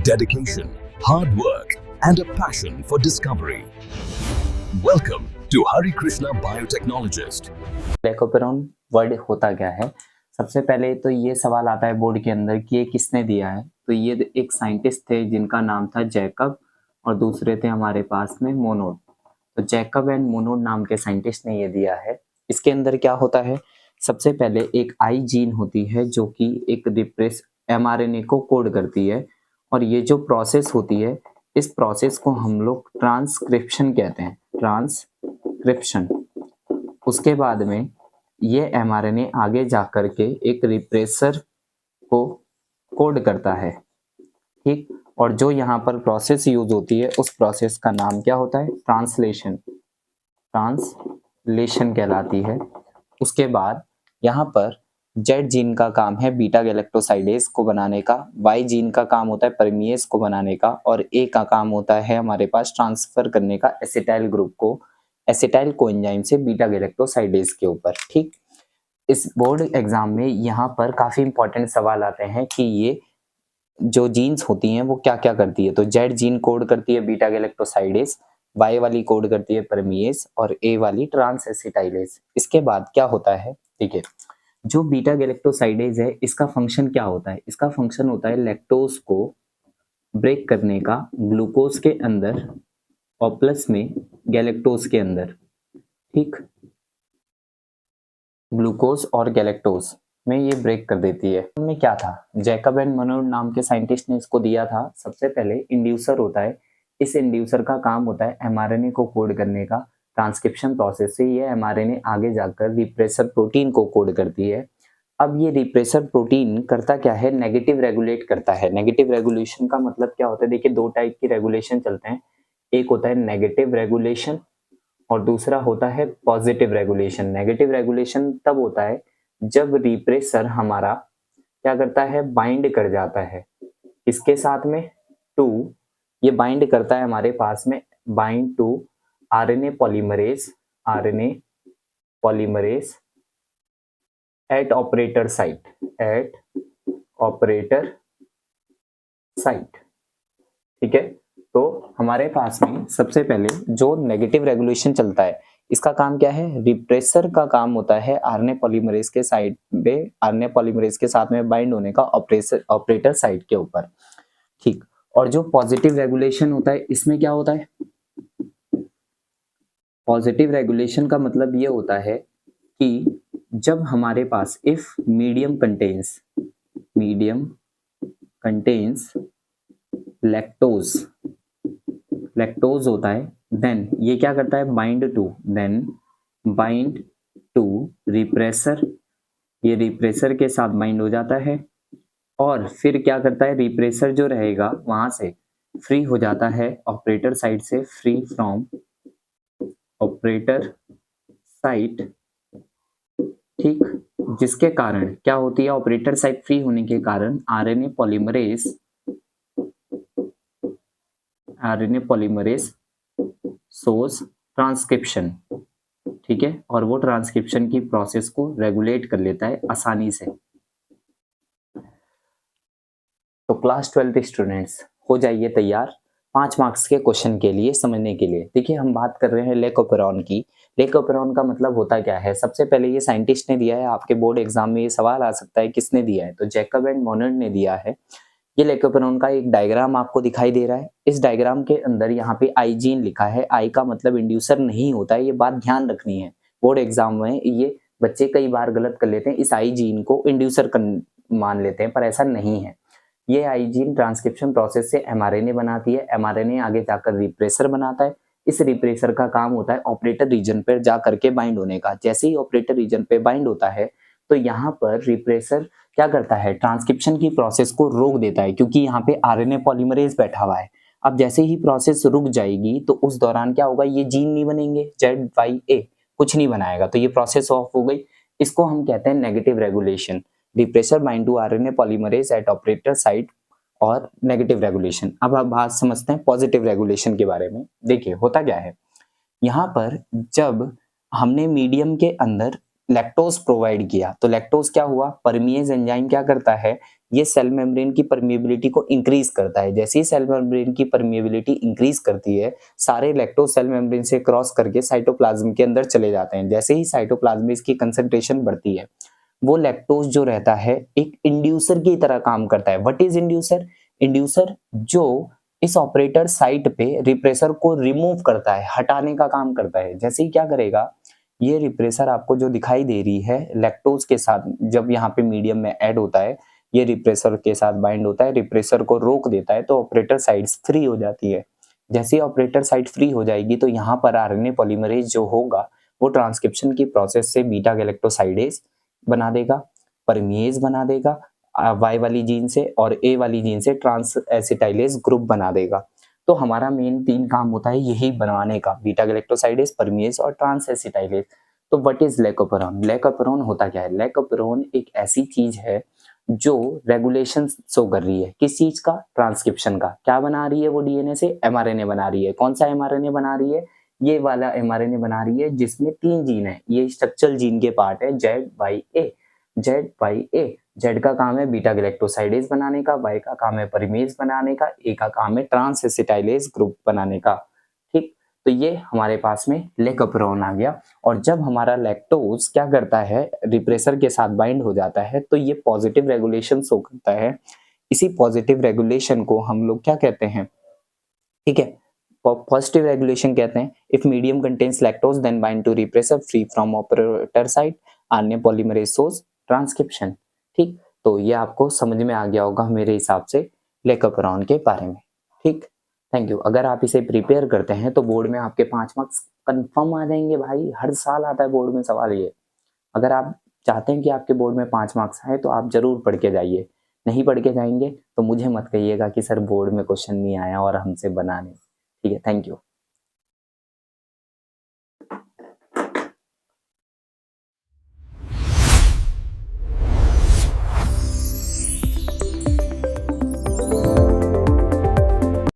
dedication, hard work, and a passion for discovery. Welcome to Hari Krishna Biotechnologist. Lac operon word होता क्या है? सबसे पहले तो ये सवाल आता है बोर्ड के अंदर कि ये किसने दिया है। तो ये एक साइंटिस्ट थे जिनका नाम था जैकब और दूसरे थे हमारे पास में मोनोड। तो जैकब एंड मोनोड नाम के साइंटिस्ट ने ये दिया है। इसके अंदर क्या होता है, सबसे पहले एक आई जीन होती है जो कि एक रिप्रेस एमआरएनए को कोड करती है, और ये जो प्रोसेस होती है इस प्रोसेस को हम लोग ट्रांसक्रिप्शन कहते हैं, ट्रांसक्रिप्शन। उसके बाद में ये एमआरएनए आगे जा कर के एक रिप्रेसर को कोड करता है, ठीक। और जो यहाँ पर प्रोसेस यूज होती है उस प्रोसेस का नाम क्या होता है, ट्रांसलेशन, ट्रांसलेशन कहलाती है। उसके बाद यहाँ पर जेड जीन का काम है बीटा गैलेक्टोसाइडेज को बनाने का, वाई जीन का काम होता है परमिएज को बनाने का, और ए का काम होता है हमारे पास ट्रांसफर करने का एसिटाइल ग्रुप को एसिटाइल कोएंजाइम से बीटा गैलेक्टोसाइडेज के ऊपर, ठीक। इस बोर्ड एग्जाम में यहाँ पर काफी इंपॉर्टेंट सवाल आते हैं कि ये जो जीन्स होती हैं वो क्या क्या करती है। तो जेड जीन कोड करती है बीटा गैलेक्टोसाइडेज, वाई वाली कोड करती है परमिएज, और ए वाली ट्रांस एसिटाइलेज। इसके बाद क्या होता है, ठीक है, जो बीटा गैलेक्टोसाइडेज है इसका फंक्शन क्या होता है, इसका फंक्शन होता है लैक्टोज को ब्रेक करने का ग्लूकोज के अंदर और प्लस में गैलेक्टोज के अंदर, ठीक। ग्लूकोज और गैलेक्टोज में ये ब्रेक कर देती है। में क्या था, जैकब एंड मोनोड नाम के साइंटिस्ट ने इसको दिया था। सबसे पहले इंड्यूसर होता है, इस इंड्यूसर का काम होता है एमआरएनए को कोड करने का। ट्रांसक्रिप्शन प्रोसेस से ये एमआरएनए आगे जाकर रिप्रेसर प्रोटीन को कोड करती है। अब ये रिप्रेसर प्रोटीन करता क्या है, नेगेटिव रेगुलेट करता है। नेगेटिव रेगुलेशन का मतलब क्या होता है, देखिए दो टाइप की रेगुलेशन चलते हैं, एक होता है नेगेटिव रेगुलेशन और दूसरा होता है पॉजिटिव रेगुलेशन। नेगेटिव रेगुलेशन तब होता है जब रिप्रेसर हमारा क्या करता है, बाइंड कर जाता है इसके साथ में टू, ये बाइंड करता है हमारे पास में bind to RNA polymerase, RNA polymerase at operator site, at operator site, ठीक है। तो हमारे पास में सबसे पहले जो नेगेटिव रेगुलेशन चलता है इसका काम क्या है, रिप्रेसर का काम होता है आरएनए पॉलीमरेज के साइड पे, आरएनए पॉलीमरेज के साथ में बाइंड होने का ऑपरेटर साइट के ऊपर, ठीक। और जो पॉजिटिव रेगुलेशन होता है इसमें क्या होता है, पॉजिटिव रेगुलेशन का मतलब ये होता है कि जब हमारे पास if medium contains lactose, lactose होता है, देन ये क्या करता है, बाइंड टू रिप्रेसर, ये रिप्रेसर के साथ बाइंड हो जाता है और फिर क्या करता है, रिप्रेसर जो रहेगा वहां से फ्री हो जाता है ऑपरेटर साइड से, फ्री फ्रॉम ऑपरेटर साइट, ठीक। जिसके कारण क्या होती है, ऑपरेटर साइट फ्री होने के कारण आरएनए पॉलीमरेज सोर्स ट्रांसक्रिप्शन, ठीक है, और वो ट्रांसक्रिप्शन की प्रोसेस को रेगुलेट कर लेता है आसानी से। तो क्लास 12 स्टूडेंट्स हो जाइए तैयार 5 मार्क्स के क्वेश्चन के लिए समझने के लिए। देखिए हम बात कर रहे हैं लेकोपेरॉन की। लेकोपेरॉन का मतलब होता क्या है, सबसे पहले ये साइंटिस्ट ने दिया है, आपके बोर्ड एग्जाम में ये सवाल आ सकता है किसने दिया है, तो जैकब एंड मोनोड ने दिया है। ये लेकोपेरॉन का एक डायग्राम आपको दिखाई दे रहा है। इस डायग्राम के अंदर यहाँ पे आई जीन लिखा है, आई का मतलब इंड्यूसर नहीं होता है, ये बात ध्यान रखनी है। बोर्ड एग्जाम में ये बच्चे कई बार गलत कर लेते हैं, इस आई जीन को इंड्यूसर मान लेते हैं, पर ऐसा नहीं है। ये आई जीन ट्रांसक्रिप्शन प्रोसेस से एमआरएनए बनाती है, एमआरएनए आगे जाकर रिप्रेसर बनाता है। इस रिप्रेसर का काम होता है ऑपरेटर रीजन पर जा करके बाइंड होने का। जैसे ही ऑपरेटर रीजन पे बाइंड होता है तो यहाँ पर रिप्रेसर क्या करता है, ट्रांसक्रिप्शन की प्रोसेस को रोक देता है, क्योंकि यहाँ पे आरएनए पॉलीमरेज बैठा हुआ है। अब जैसे ही प्रोसेस रुक जाएगी तो उस दौरान क्या होगा, ये जीन नहीं बनेंगे, जेड वाई ए कुछ नहीं बनाएगा, तो ये प्रोसेस ऑफ हो गई। इसको हम कहते हैं negative regulation, repressor bind to RNA polymerase at operator site और नेगेटिव रेगुलेशन। अब आप बात समझते हैं पॉजिटिव रेगुलेशन के बारे में। देखिए होता क्या है, यहाँ पर जब हमने मीडियम के अंदर लैक्टोज प्रोवाइड किया तो लैक्टोज क्या हुआ, परमिएज एंजाइम क्या करता है, ये सेल मेम्ब्रेन की परमिएबिलिटी को इंक्रीज करता है। जैसे ही सेल मेम्ब्रेन की परमिएबिलिटी इंक्रीज करती है, सारे लैक्टोज सेल मेम्ब्रेन से क्रॉस करके साइटोप्लाज्म के अंदर चले जाते हैं। जैसे ही साइटोप्लाज्म में इसकी कंसंट्रेशन बढ़ती है, वो लैक्टोज जो रहता है एक इंड्यूसर की तरह काम करता है। What is inducer? इंड्यूसर जो इस ऑपरेटर साइट पे रिप्रेसर को रिमूव करता है, हटाने का काम करता है। जैसे ही क्या करेगा, ये रिप्रेसर आपको जो दिखाई दे रही है लैक्टोज के साथ जब यहाँ पे मीडियम में ऐड होता है, ये रिप्रेसर के साथ बाइंड होता है, रिप्रेसर को रोक देता है, तो ऑपरेटर साइट्स फ्री हो जाती है। जैसे ही ऑपरेटर साइट फ्री हो जाएगी तो यहाँ पर आरएनए पॉलीमरेज जो होगा वो ट्रांसक्रिप्शन की प्रोसेस से बीटा गैलेक्टोसाइडेज बना देगा, परमिएज बना देगा वाई वाली जीन से, और ए वाली जीन से ट्रांस एसिटाइलेज ग्रुप बना देगा। तो हमारा मेन 3 काम होता है यही बनवाने का, बीटा गैलेक्टोसाइडेज, परमिएज और ट्रांस एसिटाइलेज। तो व्हाट इज लैकोपेरोन? लैकोपेरोन होता क्या है? लैकोपेरोन एक ऐसी चीज है जो रेगुलेशन शो कर रही है। किस चीज का? ट्रांसक्रिप्शन का। क्या बना रही है वो डीएनए से? एमआरएनए बना रही है। कौन सा एमआरएनए बना रही है? ये वाला एमआरएनए बना रही है जिसमें 3 जीन है। ये स्ट्रक्चरल जीन के पार्ट है ZYA। ZYA, जेड का काम है बीटा गैलेक्टोसाइडेज बनाने का, वाई का काम है परिमेज बनाने का, ए का काम है ट्रांस एसिटाइलेज ग्रुप बनाने का। ठीक, तो ये हमारे पास में लैकोपेरोन आ गया। और जब हमारा लैक्टोज क्या करता है, रिप्रेसर के साथ बाइंड हो जाता है, तो ये पॉजिटिव रेगुलेशन शो करता है। इसी पॉजिटिव रेगुलेशन को हम लोग क्या कहते हैं? ठीक है, पॉजिटिव रेगुलेशन कहते हैं। If medium contains lactose then bind to repressor free from operator site, RNA polymerase source transcription. ठीक, तो ये आपको समझ में आ गया होगा मेरे हिसाब से लैकोपेरोन के बारे में। ठीक, थैंक यू। अगर आप इसे प्रिपेयर करते हैं तो बोर्ड में आपके 5 मार्क्स कंफर्म आ जाएंगे भाई। हर साल आता है बोर्ड में सवाल ये। अगर आप चाहते हैं कि आपके बोर्ड में 5 मार्क्स आए तो आप जरूर पढ़ के जाइए। नहीं पढ़ के जाएंगे तो मुझे मत कहिएगा कि सर बोर्ड में क्वेश्चन नहीं आया और हमसे बना नहीं। ठीक है, थैंक यू।